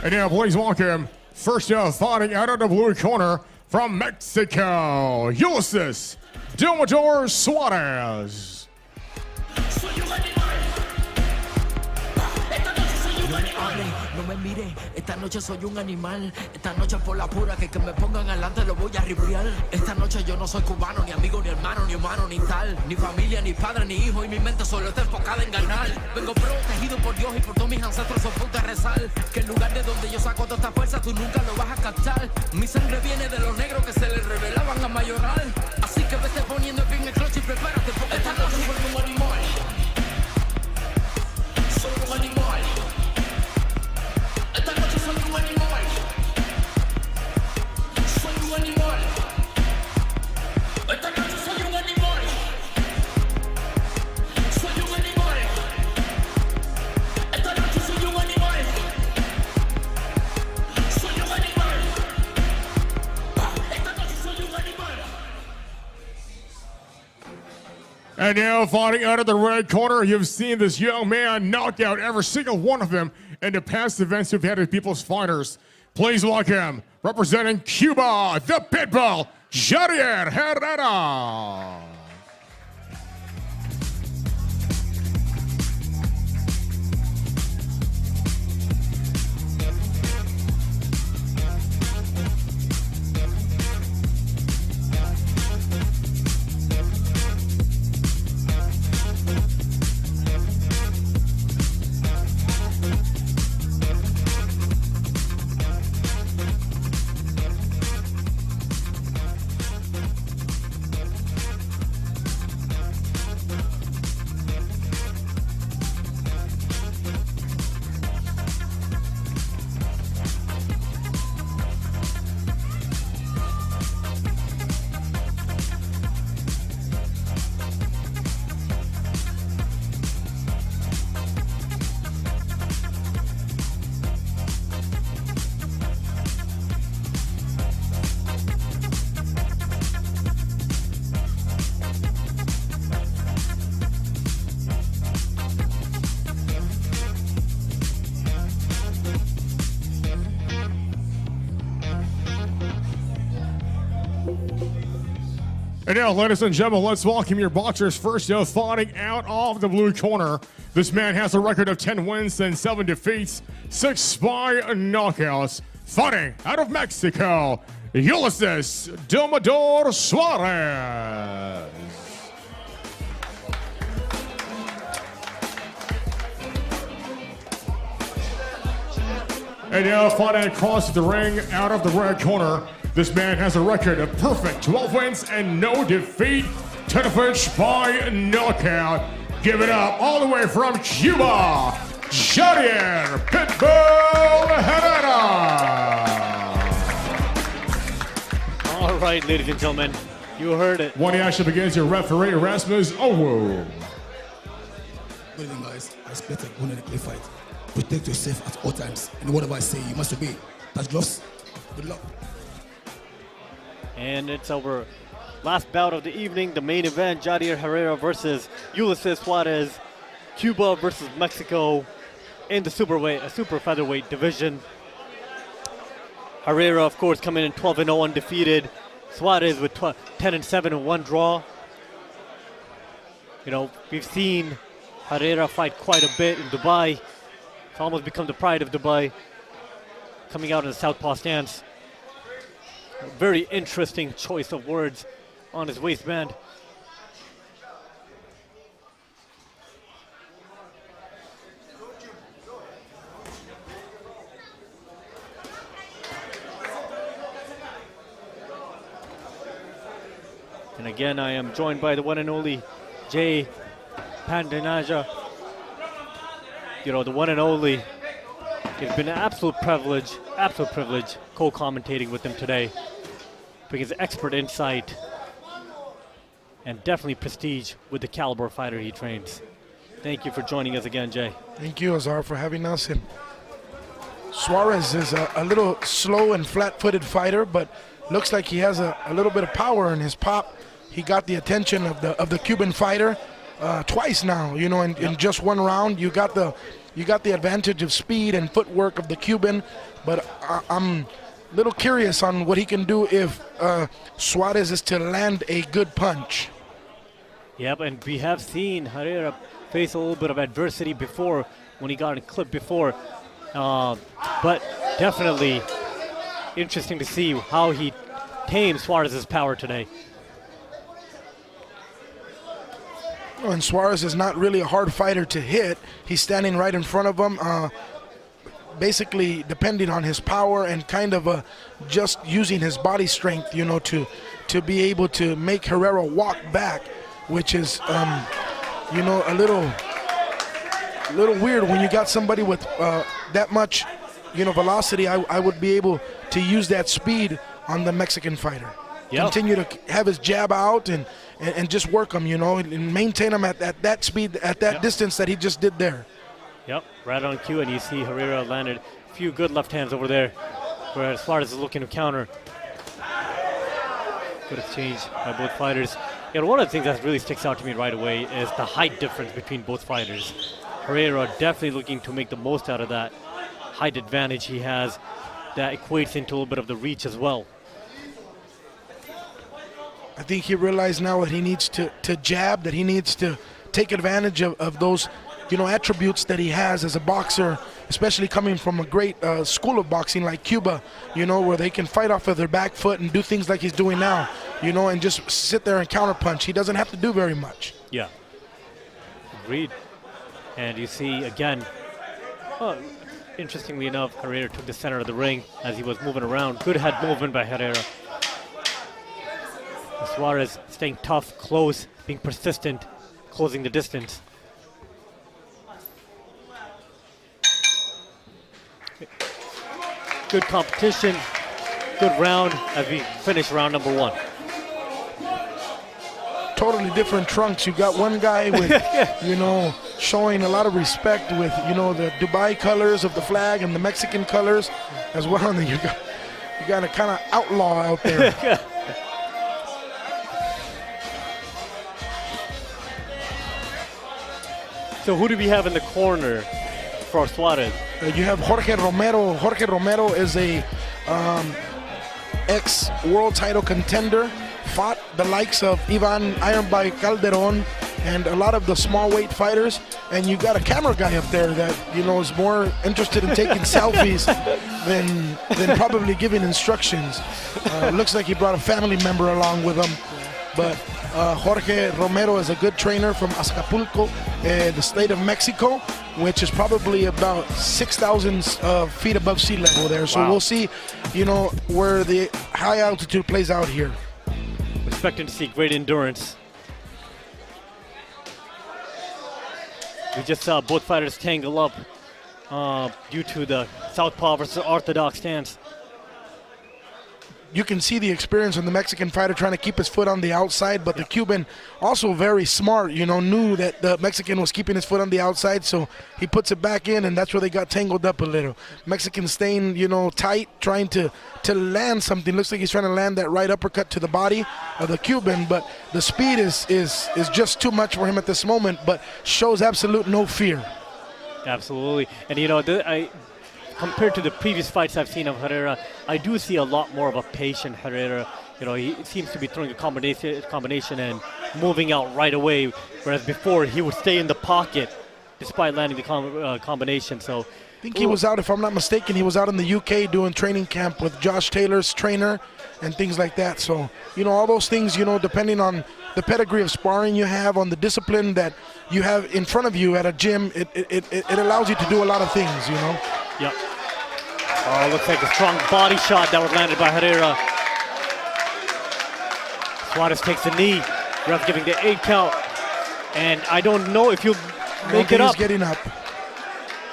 And now please welcome, first fighting out of the blue corner from Mexico, Ulises Suarez. No me mire, esta noche soy un animal. Esta noche por la pura que me pongan adelante lo voy a ribriar. Esta noche yo no soy cubano, ni amigo, ni hermano, ni humano, ni tal. Ni familia, ni padre, ni hijo. Y mi mente solo está enfocada en ganar. Vengo protegido por Dios y por todos mis ancestros son punta de rezar. Que el lugar de donde yo saco toda esta fuerza tú nunca lo vas a captar. Mi sangre viene de los negros que se les revelaban a mayoral. Así que vete poniendo bien el clutch y prepárate porque esta noche soy un animal. Soy un animal. Esta noche soy un animal. Soy un animal. Esta noche soy un animal. Soy un animal. Esta noche soy un animal. Soy un animal. Esta noche soy un animal. And now fighting out of the red corner, you've seen this young man knock out every single one of them in the past events we've had at People's Fighters. Please welcome, representing Cuba, the Pitbull, Herrera. And now, ladies and gentlemen, let's welcome your boxers first, fighting out of the blue corner. This man has a record of 10 wins and 7 defeats, 6 by knockouts. Fighting out of Mexico, Ulises Suarez. And now fighting across the ring out of the red corner, this man has a record of perfect 12 wins and no defeat, 10 of which by knockout. Give it up all the way from Cuba, Javier Pitbull Herrera. All right, ladies and gentlemen, you heard it. When the action begins, your referee, Rasmus Owo. Good evening, guys. I expect a winner in a clear fight. Protect yourself at all times. And whatever I say, you must obey. Touch gloves. Good luck. And it's our last bout of the evening, the main event, Javier Herrera versus Ulises Suarez, Cuba versus Mexico in the super featherweight division. Herrera, of course, coming in 12-0 undefeated. Suarez with 10-7 and 1 draw. You know, we've seen Herrera fight quite a bit in Dubai. It's almost become the pride of Dubai, coming out in the southpaw stance. A very interesting choice of words on his waistband. And again, I am joined by the one and only Jay Pandanaja. You know, the one and only. It's been an absolute privilege co-commentating with him today. Bringing his expert insight and definitely prestige with the caliber fighter he trains. Thank you for joining us again, Jay. Thank you, Azar, for having us. And Suarez is a little slow and flat-footed fighter, but looks like he has a little bit of power in his pop. He got the attention of the Cuban fighter, twice now. You know, in just one round, you got the advantage of speed and footwork of the Cuban, but I'm a little curious on what he can do if Suarez is to land a good punch. Yep, and we have seen Herrera face a little bit of adversity before when he got a clip before. But definitely interesting to see how he tames Suarez's power today. And Suarez is not really a hard fighter to hit. He's standing right in front of him, basically depending on his power and kind of just using his body strength, you know, to be able to make Herrera walk back, which is, you know, a little weird when you got somebody with that much, you know, velocity. I would be able to use that speed on the Mexican fighter. Yep. Continue to have his jab out and just work him, you know, and maintain him at that speed, at that distance that he just did there. Yep, right on cue, and you see Herrera landed a few good left hands over there, where Suarez is looking to counter. Good exchange by both fighters. And one of the things that really sticks out to me right away is the height difference between both fighters. Herrera definitely looking to make the most out of that height advantage he has. That equates into a little bit of the reach as well. I think he realized now that he needs to jab, that he needs to take advantage of those, you know, attributes that he has as a boxer, especially coming from a great school of boxing like Cuba, you know, where they can fight off of their back foot and do things like he's doing now, you know, and just sit there and counterpunch. He doesn't have to do very much. Yeah, agreed. And you see again, interestingly enough, Herrera took the center of the ring as he was moving around. Good head movement by Herrera. Suarez staying tough, close, being persistent, closing the distance. Good competition, good round as we finish round number one. Totally different trunks. You got one guy with, you know, showing a lot of respect with, you know, the Dubai colors of the flag and the Mexican colors as well. And then you got a kind of outlaw out there. So who do we have in the corner for Suarez? You have Jorge Romero. Jorge Romero is a ex-world title contender. Fought the likes of Ivan Ironbike Calderon and a lot of the small weight fighters. And you got a camera guy up there that, you know, is more interested in taking selfies than probably giving instructions. Looks like he brought a family member along with him. But Jorge Romero is a good trainer from Acapulco, the state of Mexico, which is probably about 6,000 feet above sea level there. So we'll see, you know, where the high altitude plays out here. Expecting to see great endurance. We just saw both fighters tangle up due to the southpaw versus orthodox stance. You can see the experience in the Mexican fighter trying to keep his foot on the outside, but the Cuban also very smart, you know, knew that the Mexican was keeping his foot on the outside, so he puts it back in, and that's where they got tangled up a little. Mexican staying, you know, tight, trying to land something. Looks like he's trying to land that right uppercut to the body of the Cuban, but the speed is just too much for him at this moment, but shows absolute no fear. Absolutely. And, you know, compared to the previous fights I've seen of Herrera, I do see a lot more of a patient Herrera. You know, he seems to be throwing a combination and moving out right away, whereas before he would stay in the pocket despite landing the combination. So I think he was out, if I'm not mistaken, he was out in the UK doing training camp with Josh Taylor's trainer and things like that. So, you know, all those things, you know, depending on the pedigree of sparring you have, on the discipline that you have in front of you at a gym, it allows you to do a lot of things, you know. Yep. Oh, looks like a strong body shot that was landed by Herrera. Suarez takes the knee. Ref giving the 8 count. And I don't know if he'll make it up. He's getting up.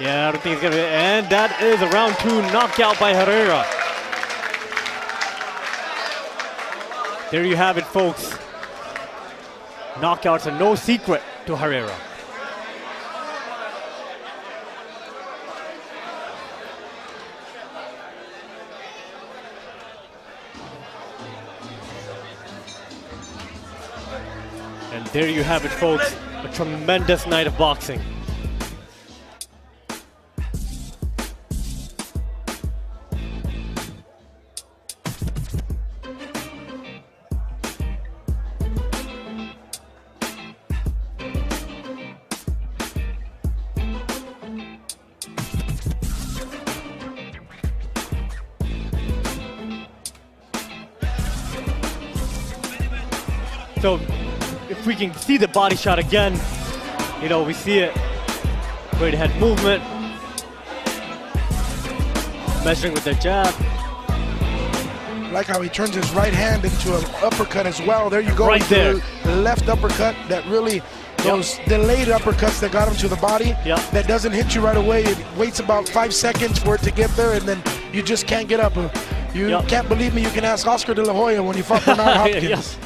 Yeah, I don't think he's going to. And that is a round 2 knockout by Herrera. There you have it, folks. Knockouts are no secret to Herrera. And there you have it, folks. a tremendous night of boxing. So if we can see the body shot again, you know, we see it, great head movement, measuring with the jab. Like how he turns his right hand into an uppercut as well. There you go. Right there. The left uppercut that really, those delayed uppercuts that got him to the body, that doesn't hit you right away. It waits about 5 seconds for it to get there, and then you just can't get up. You can't believe me, you can ask Oscar De La Hoya when he fought Bernard Hopkins.